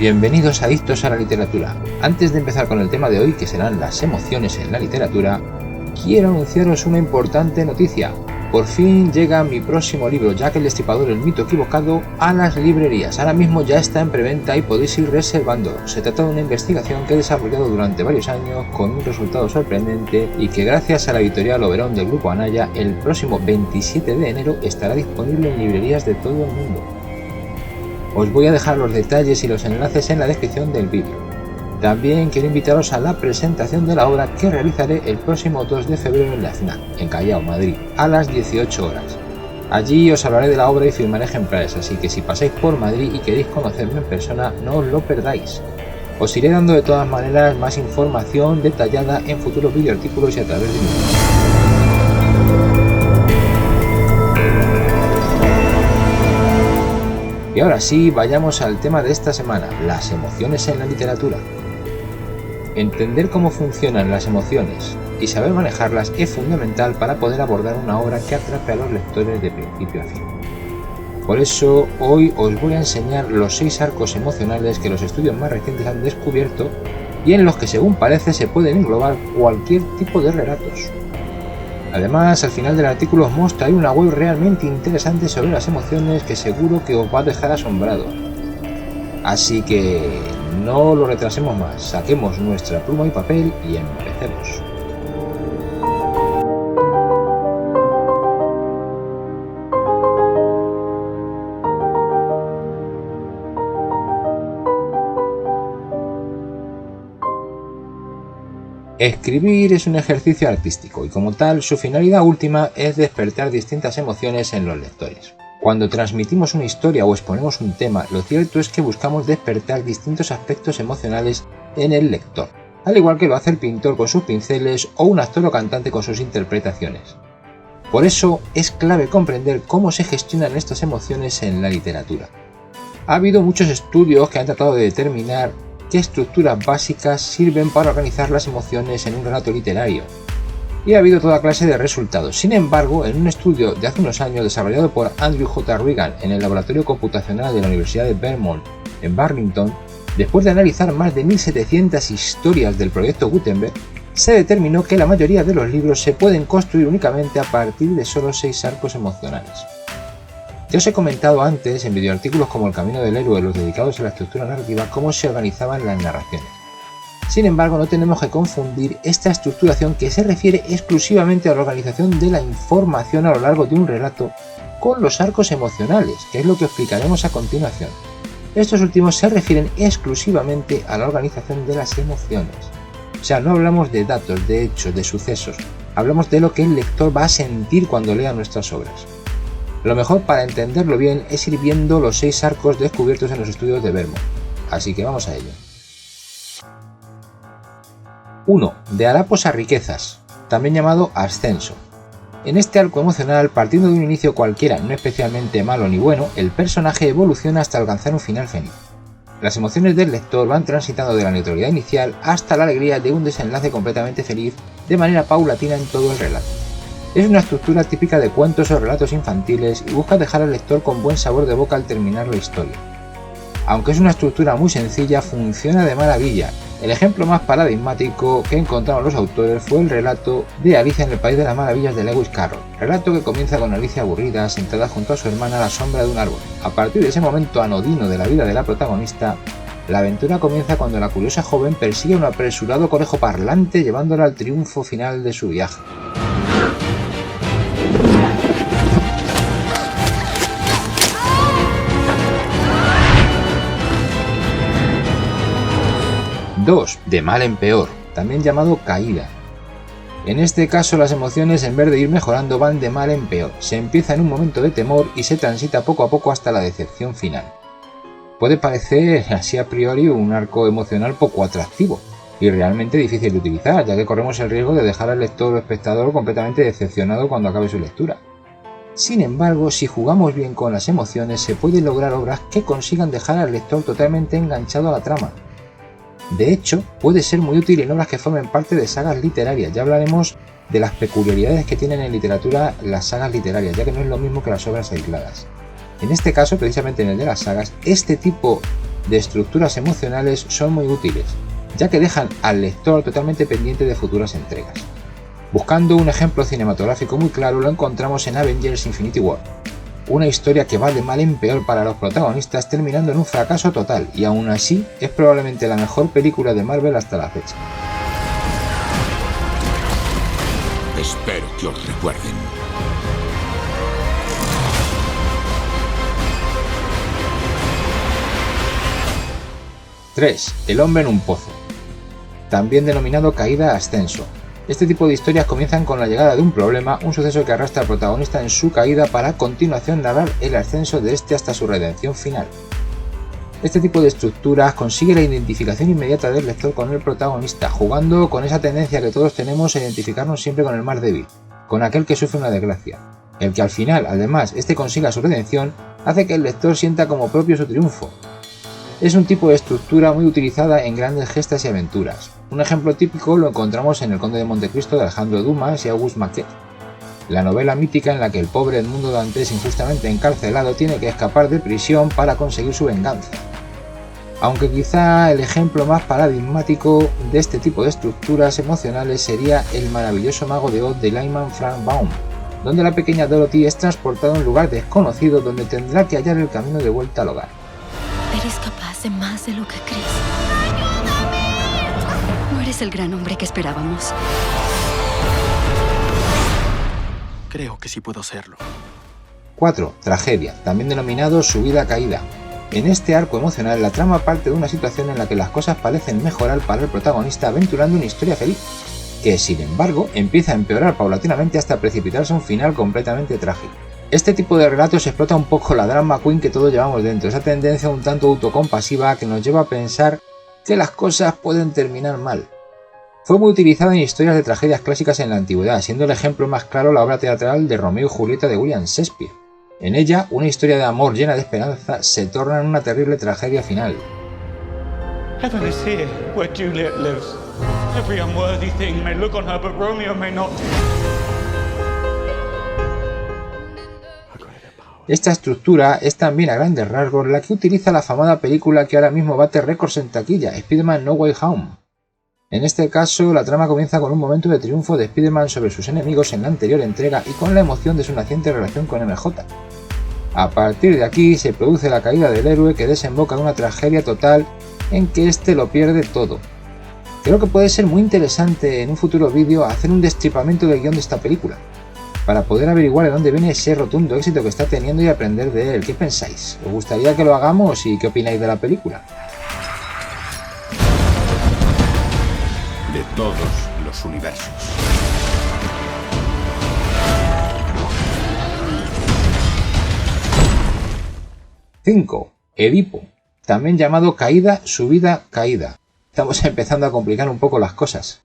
Bienvenidos adictos a la literatura. Antes de empezar con el tema de hoy, que serán las emociones en la literatura, quiero anunciaros una importante noticia. Por fin llega mi próximo libro, Jack el Destripador, el mito equivocado, a las librerías. Ahora mismo ya está en preventa y podéis ir reservándolo. Se trata de una investigación que he desarrollado durante varios años con un resultado sorprendente y que gracias a la editorial Oberón del Grupo Anaya, el próximo 27 de enero estará disponible en librerías de todo el mundo. Os voy a dejar los detalles y los enlaces en la descripción del vídeo. También quiero invitaros a la presentación de la obra que realizaré el próximo 2 de febrero en la FNAC, en Callao, Madrid, a las 18 horas. Allí os hablaré de la obra y firmaré ejemplares, así que si pasáis por Madrid y queréis conocerme en persona, no os lo perdáis. Os iré dando de todas maneras más información detallada en futuros videoartículos y a través de mi blog. Y ahora sí, vayamos al tema de esta semana, las emociones en la literatura. Entender cómo funcionan las emociones y saber manejarlas es fundamental para poder abordar una obra que atrape a los lectores de principio a fin. Por eso, hoy os voy a enseñar los 6 arcos emocionales que los estudios más recientes han descubierto y en los que, según parece, se pueden englobar cualquier tipo de relatos. Además, al final del artículo os mostraré una web realmente interesante sobre las emociones que seguro que os va a dejar asombrado. Así que no lo retrasemos más, saquemos nuestra pluma y papel y empecemos. Escribir es un ejercicio artístico y como tal su finalidad última es despertar distintas emociones en los lectores. Cuando transmitimos una historia o exponemos un tema, lo cierto es que buscamos despertar distintos aspectos emocionales en el lector, al igual que lo hace el pintor con sus pinceles o un actor o cantante con sus interpretaciones. Por eso es clave comprender cómo se gestionan estas emociones en la literatura. Ha habido muchos estudios que han tratado de determinar qué estructuras básicas sirven para organizar las emociones en un relato literario. Y ha habido toda clase de resultados. Sin embargo, en un estudio de hace unos años desarrollado por Andrew J. Regan en el Laboratorio Computacional de la Universidad de Vermont en Barrington, después de analizar más de 1700 historias del proyecto Gutenberg, se determinó que la mayoría de los libros se pueden construir únicamente a partir de solo 6 arcos emocionales. Ya os he comentado antes en videoartículos como El Camino del Héroe, los dedicados a la estructura narrativa, cómo se organizaban las narraciones. Sin embargo, no tenemos que confundir esta estructuración que se refiere exclusivamente a la organización de la información a lo largo de un relato con los arcos emocionales, que es lo que explicaremos a continuación. Estos últimos se refieren exclusivamente a la organización de las emociones. O sea, no hablamos de datos, de hechos, de sucesos, hablamos de lo que el lector va a sentir cuando lea nuestras obras. Lo mejor para entenderlo bien es ir viendo los 6 arcos descubiertos en los estudios de Vermont, así que vamos a ello. 1. De harapos a riquezas, también llamado ascenso. En este arco emocional, partiendo de un inicio cualquiera, no especialmente malo ni bueno, el personaje evoluciona hasta alcanzar un final feliz. Las emociones del lector van transitando de la neutralidad inicial hasta la alegría de un desenlace completamente feliz de manera paulatina en todo el relato. Es una estructura típica de cuentos o relatos infantiles y busca dejar al lector con buen sabor de boca al terminar la historia. Aunque es una estructura muy sencilla, funciona de maravilla. El ejemplo más paradigmático que encontraron los autores fue el relato de Alicia en el País de las Maravillas de Lewis Carroll, relato que comienza con Alicia aburrida, sentada junto a su hermana a la sombra de un árbol. A partir de ese momento anodino de la vida de la protagonista, la aventura comienza cuando la curiosa joven persigue a un apresurado conejo parlante llevándola al triunfo final de su viaje. Dos, de mal en peor, también llamado caída. En este caso las emociones, en vez de ir mejorando, van de mal en peor. Se empieza en un momento de temor y se transita poco a poco hasta la decepción final. Puede parecer así a priori un arco emocional poco atractivo y realmente difícil de utilizar, ya que corremos el riesgo de dejar al lector o espectador completamente decepcionado cuando acabe su lectura. Sin embargo, si jugamos bien con las emociones, se pueden lograr obras que consigan dejar al lector totalmente enganchado a la trama. De hecho, puede ser muy útil en obras que formen parte de sagas literarias. Ya hablaremos de las peculiaridades que tienen en literatura las sagas literarias, ya que no es lo mismo que las obras aisladas. En este caso, precisamente en el de las sagas, este tipo de estructuras emocionales son muy útiles, ya que dejan al lector totalmente pendiente de futuras entregas. Buscando un ejemplo cinematográfico muy claro lo encontramos en Avengers Infinity War, una historia que va de mal en peor para los protagonistas terminando en un fracaso total y aún así es probablemente la mejor película de Marvel hasta la fecha. Espero que os recuerden. ¡3! El hombre en un pozo, también denominado caída-ascenso. Este tipo de historias comienzan con la llegada de un problema, un suceso que arrastra al protagonista en su caída para a continuación narrar el ascenso de este hasta su redención final. Este tipo de estructuras consigue la identificación inmediata del lector con el protagonista, jugando con esa tendencia que todos tenemos a identificarnos siempre con el más débil, con aquel que sufre una desgracia. El que al final, además, este consiga su redención, hace que el lector sienta como propio su triunfo. Es un tipo de estructura muy utilizada en grandes gestas y aventuras. Un ejemplo típico lo encontramos en El Conde de Montecristo de Alejandro Dumas y Auguste Maquet, la novela mítica en la que el pobre Edmundo Dantes, injustamente encarcelado, tiene que escapar de prisión para conseguir su venganza. Aunque quizá el ejemplo más paradigmático de este tipo de estructuras emocionales sería El maravilloso mago de Oz de Lyman Frank Baum, donde la pequeña Dorothy es transportada a un lugar desconocido donde tendrá que hallar el camino de vuelta al hogar. Eres capaz de más de lo que crees. No eres el gran hombre que esperábamos. Creo que sí puedo serlo. 4. Tragedia, también denominado subida-caída. En este arco emocional la trama parte de una situación en la que las cosas parecen mejorar para el protagonista aventurando una historia feliz, que sin embargo empieza a empeorar paulatinamente hasta precipitarse a un final completamente trágico. Este tipo de relatos explota un poco la drama queen que todos llevamos dentro, esa tendencia un tanto autocompasiva que nos lleva a pensar que las cosas pueden terminar mal. Fue muy utilizada en historias de tragedias clásicas en la antigüedad, siendo el ejemplo más claro la obra teatral de Romeo y Julieta de William Shakespeare. En ella, una historia de amor llena de esperanza se torna en una terrible tragedia final. Heaven is here, where Juliet lives. Every unworthy thing may look on her, but Romeo may not. Esta estructura es también a grandes rasgos la que utiliza la afamada película que ahora mismo bate récords en taquilla, Spider-Man No Way Home. En este caso, la trama comienza con un momento de triunfo de Spider-Man sobre sus enemigos en la anterior entrega y con la emoción de su naciente relación con MJ. A partir de aquí se produce la caída del héroe que desemboca en una tragedia total en que éste lo pierde todo. Creo que puede ser muy interesante en un futuro vídeo hacer un destripamiento del guión de esta película, para poder averiguar de dónde viene ese rotundo éxito que está teniendo y aprender de él. ¿Qué pensáis? ¿Os gustaría que lo hagamos y qué opináis de la película? De todos los universos. 5. Edipo, también llamado caída, subida, caída. Estamos empezando a complicar un poco las cosas.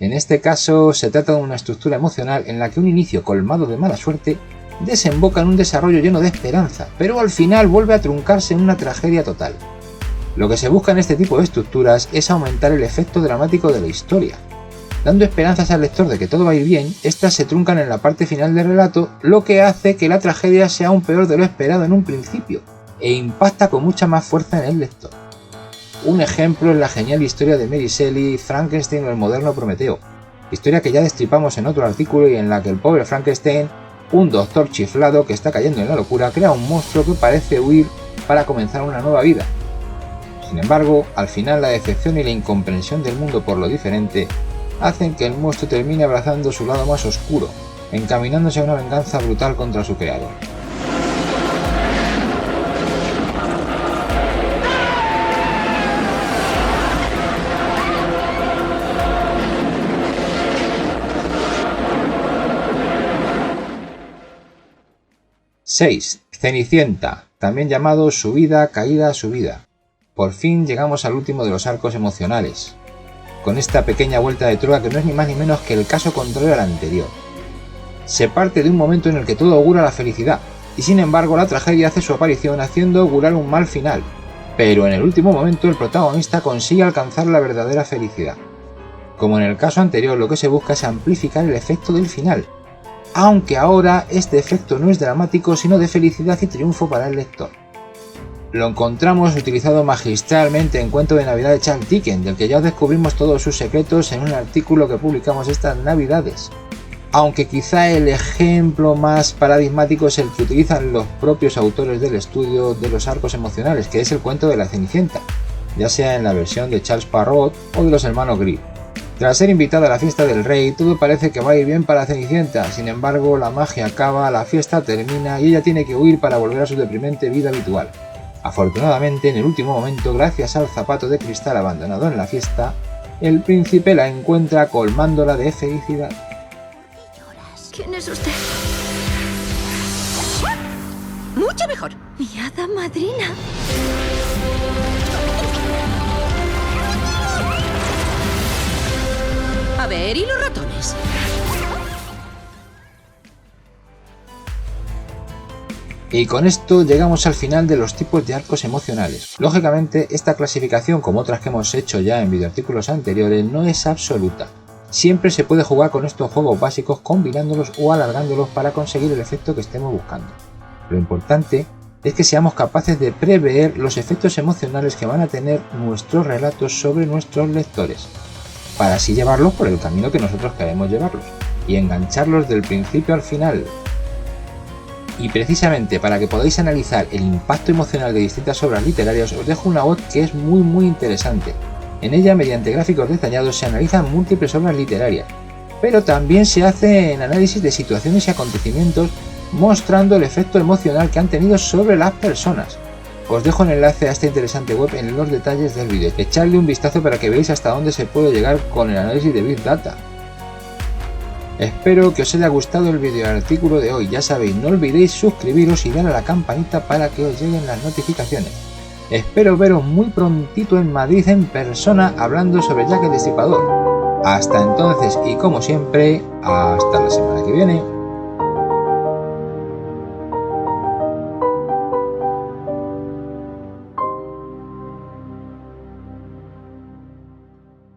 En este caso se trata de una estructura emocional en la que un inicio colmado de mala suerte desemboca en un desarrollo lleno de esperanza, pero al final vuelve a truncarse en una tragedia total. Lo que se busca en este tipo de estructuras es aumentar el efecto dramático de la historia. Dando esperanzas al lector de que todo va a ir bien, estas se truncan en la parte final del relato, lo que hace que la tragedia sea aún peor de lo esperado en un principio, e impacta con mucha más fuerza en el lector. Un ejemplo es la genial historia de Mary Shelley, Frankenstein o el moderno Prometeo, historia que ya destripamos en otro artículo y en la que el pobre Frankenstein, un doctor chiflado que está cayendo en la locura, crea un monstruo que parece huir para comenzar una nueva vida. Sin embargo, al final la decepción y la incomprensión del mundo por lo diferente hacen que el monstruo termine abrazando su lado más oscuro, encaminándose a una venganza brutal contra su creador. ¡6! Cenicienta, también llamado subida, caída, subida. Por fin llegamos al último de los arcos emocionales, con esta pequeña vuelta de tuerca que no es ni más ni menos que el caso contrario al anterior. Se parte de un momento en el que todo augura la felicidad, y sin embargo la tragedia hace su aparición haciendo augurar un mal final, pero en el último momento el protagonista consigue alcanzar la verdadera felicidad. Como en el caso anterior, lo que se busca es amplificar el efecto del final, aunque ahora este efecto no es dramático sino de felicidad y triunfo para el lector. Lo encontramos utilizado magistralmente en Cuento de Navidad de Charles Dickens, del que ya os descubrimos todos sus secretos en un artículo que publicamos estas Navidades. Aunque quizá el ejemplo más paradigmático es el que utilizan los propios autores del estudio de los arcos emocionales, que es el cuento de la Cenicienta, ya sea en la versión de Charles Perrault o de los hermanos Grimm. Tras ser invitada a la fiesta del rey, todo parece que va a ir bien para Cenicienta, sin embargo la magia acaba, la fiesta termina y ella tiene que huir para volver a su deprimente vida habitual. Afortunadamente, en el último momento, gracias al zapato de cristal abandonado en la fiesta, el príncipe la encuentra colmándola de felicidad. ¿Quién es usted? Mucho mejor. Mi hada madrina. A ver, ¿y los ratones? Y con esto llegamos al final de los tipos de arcos emocionales. Lógicamente, esta clasificación, como otras que hemos hecho ya en videoartículos anteriores, no es absoluta. Siempre se puede jugar con estos juegos básicos combinándolos o alargándolos para conseguir el efecto que estemos buscando. Lo importante es que seamos capaces de prever los efectos emocionales que van a tener nuestros relatos sobre nuestros lectores, para así llevarlos por el camino que nosotros queremos llevarlos y engancharlos del principio al final. Y precisamente para que podáis analizar el impacto emocional de distintas obras literarias, os dejo una web que es muy interesante. En ella, mediante gráficos detallados, se analizan múltiples obras literarias, pero también se hacen análisis de situaciones y acontecimientos mostrando el efecto emocional que han tenido sobre las personas. Os dejo el enlace a esta interesante web en los detalles del vídeo. Echadle un vistazo para que veáis hasta dónde se puede llegar con el análisis de Big Data. Espero que os haya gustado el vídeo artículo de hoy. Ya sabéis, no olvidéis suscribiros y darle a la campanita para que os lleguen las notificaciones. Espero veros muy prontito en Madrid en persona hablando sobre Jack el Destripador. Hasta entonces y como siempre, hasta la semana que viene.